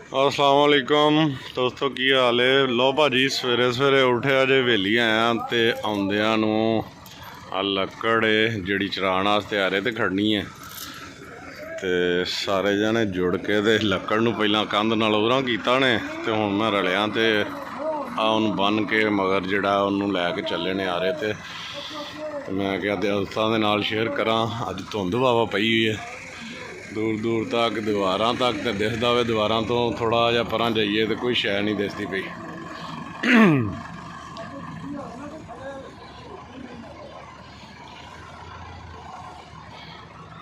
अस्सलाम वालेकुम दोस्तों, की हाल है। लो भाजी सवेरे सवेरे उठे जे वेली आया तो आउंदियां नूं आ लक्कड़ जिहड़ी चराण वास्ते आ रहे तो खड़नी है तो सारे जने जुड़ के ते लक्कड़ नूं पहलां कंध नाल उहरां कीता ने ते हुण मैं रलिया ते आ उहनूं बन के मगर जिहड़ा उहनूं लैके चले ने आ रहे ते मैं क्या दोस्तां दे नाल शेयर करां। अज धुंध वावा पई हुई है, दूर दूर तक दीवारां तक तो दिखदा वे, दीवारां तो थोड़ा जिहा परां जाइए तो कोई शै नहीं दिसदी पई।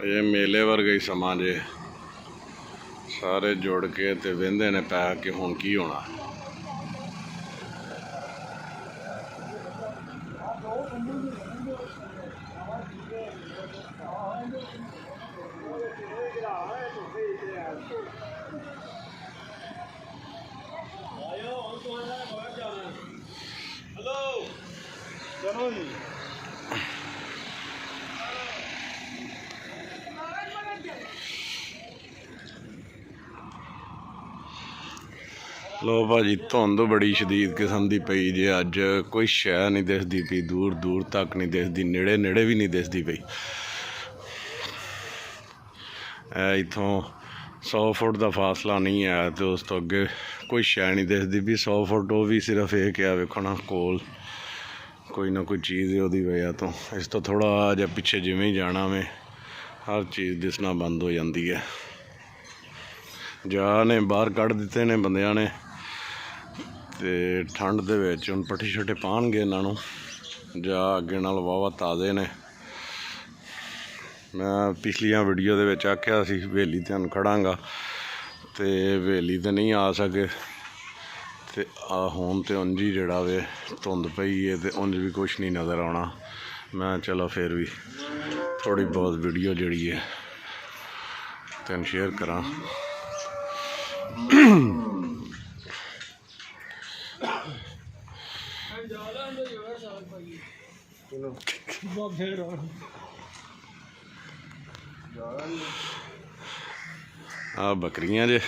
ये मेले वर्गा ही समा जे, सारे जुड़ के ते वेंदे ने पै के हुण की होना। चलो जी लो भाजी, धुंध बड़ी शदीद किस्म की पई जे अज, कोई शै नहीं दिसदी पई, दूर दूर तक नहीं दिसदी, नेड़े नेड़े भी नहीं दिसदी पई। इत्थों 100 फुट का फासला नहीं है तो उस तो अगे कोई शै नहीं दिसदी भी। 100 फुट वो भी सिर्फ ये क्या वेखो ना, कोल कोई ना कोई चीज़ है वही वजह तो। इस तो थोड़ा जहा पिछे जिमें ही जाना में हर चीज़ दिसना बंद हो जाती है। जा ने बाहर कढ़ दिते ने बंदियां ने ते ठंड दे विच हुण पट्ठे छट्टे पाणगे इन्हां नूं, जा अगे नाल वाहवा ताज़े ने। मैं पिछलियां वीडियो दे विच आख्या सी हवेली ते हुण खड़ांगा ते हवेली ते नहीं आ सके ते हुण ते उंज ही जिहड़ा वे धुंध पई है ते उंज भी कुछ नहीं नज़र आना। मैं चलो फिर भी थोड़ी बहुत वीडियो जिहड़ी है तेन शेयर करा। आ बकरियां जे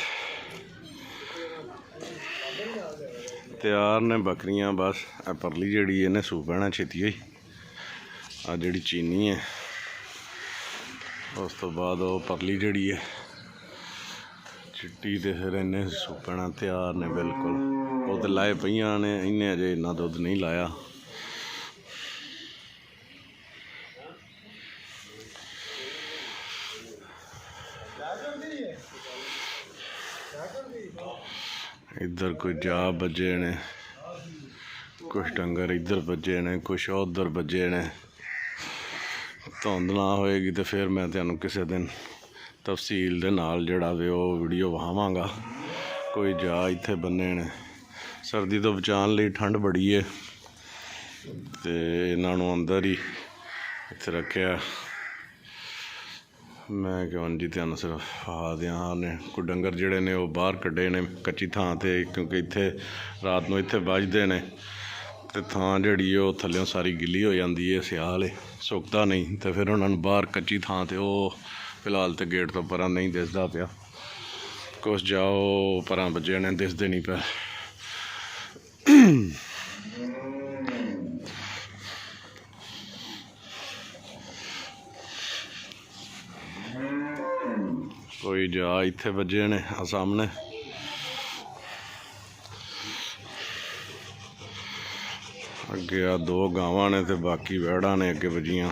तैयार ने बकरियां, बस आ परली जिहड़ी इन्हें सूह पैना छेती ही। आ जिहड़ी चीनी है उस तो बाद वो परली जिहड़ी है चिट्टी ते फिर इन्हें सूह पैना तैयार ने बिल्कुल। वो तो लाए पईयां ने, इन्हें अजे इन्ना दुध नहीं लाया। इधर कोई जा बजे ने, कुछ डंगर इधर बजे ने, कुछ उधर बजे ने। धुंध ना होएगी तो फिर मैं तुहानूं किसी दिन तफसील दे नाल जिहड़ा वे वो वीडियो वहावांगा। कोई जा इत्थे बन्ने ने, सर्दी तो बचाने लई ठंड बड़ी है ते इन्हां नूं अंदर ही इत्थे रखिया। मैं क्यों जी तुहानूं सिर्फ आ दियां ने कोई डंगर जिहड़े ने वो बाहर कड्ढे ने कच्ची थां ते, क्योंकि इत्थे रात नूं इत्थे बजदे ने ते थां जिहड़ी वो थल्लों सारी गिल्ली हो जाती है, सियाल सुकदा नहीं तो फिर उन्हां नूं बाहर कच्ची थां ते वो फिलहाल तो गेट तो परां नहीं दिसदा पिया। कुछ जाओ परां बजे ने दिसदे नहीं पे। कोई जा इत्थे बजे ने आ सामने, अगे आ 2 गावां ने ते बाकी वैड़ा ने अगे बजियां।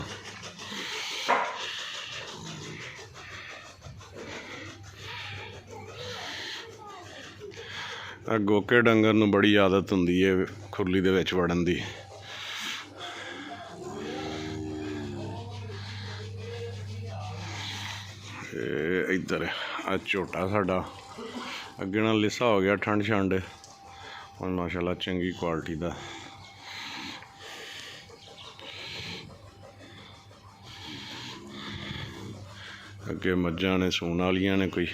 गोके डंगर नूं बड़ी आदत हुंदी है खुरली दे विच वड़न दी। इधर आ झोटा साडा अगे नाल लिसा हो गया, ठंड छंड और माशाल्लाह चंगी क्वालिटी का। अगे मझां ने सूण वालियां ने, कोई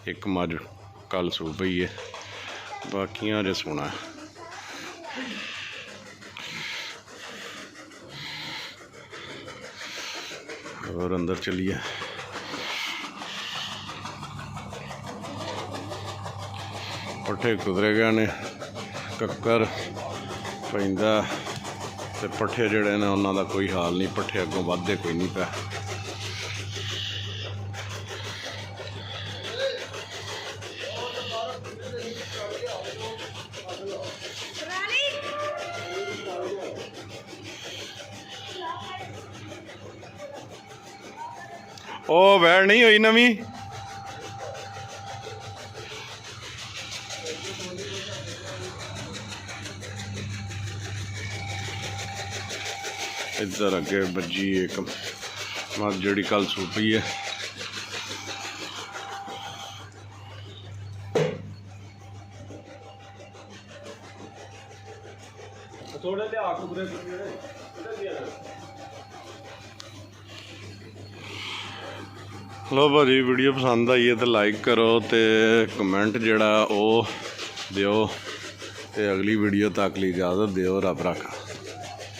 एक मझ कल सूह पई है, बाकियां अजे सूना है। और अंदर चलिए। ਪੱਠੇ ਕੁਤਰੇ ਗਏ ਨੇ, ਕੱਕਰ ਪੈਂਦਾ ਤੇ ਪੱਠੇ ਜਿਹੜੇ ਨੇ ਉਹਨਾਂ ਦਾ ਕੋਈ ਹਾਲ ਨਹੀਂ, ਪੱਠੇ ਅੱਗੋਂ ਵੱਧਦੇ ਕੋਈ ਨਹੀਂ ਪਿਆ। ਉਹ ਵੈੜ ਨਹੀਂ ਹੋਈ ਨਵੀਂ, ਇੱਧਰ ਅੱਗੇ ਵੱਜੀ ਇੱਕ ਮੱਝ ਜਿਹੜੀ ਕੱਲ ਸੂਪੀ ਹੈ। ਥੋੜੇ ਲਿਆ ਕੁਦਰੇ ਲੋ ਭਾਜੀ, ਵੀਡੀਓ ਪਸੰਦ ਆਈ ਹੈ ਤਾਂ ਲਾਈਕ ਕਰੋ ਤੇ ਕਮੈਂਟ ਜਿਹੜਾ ਉਹ ਦਿਓ ਤੇ ਅਗਲੀ ਵੀਡੀਓ ਤੱਕ ਲਈ ਇਜਾਜ਼ਤ ਦਿਓ। ਰੱਬ ਰੱਖਾ।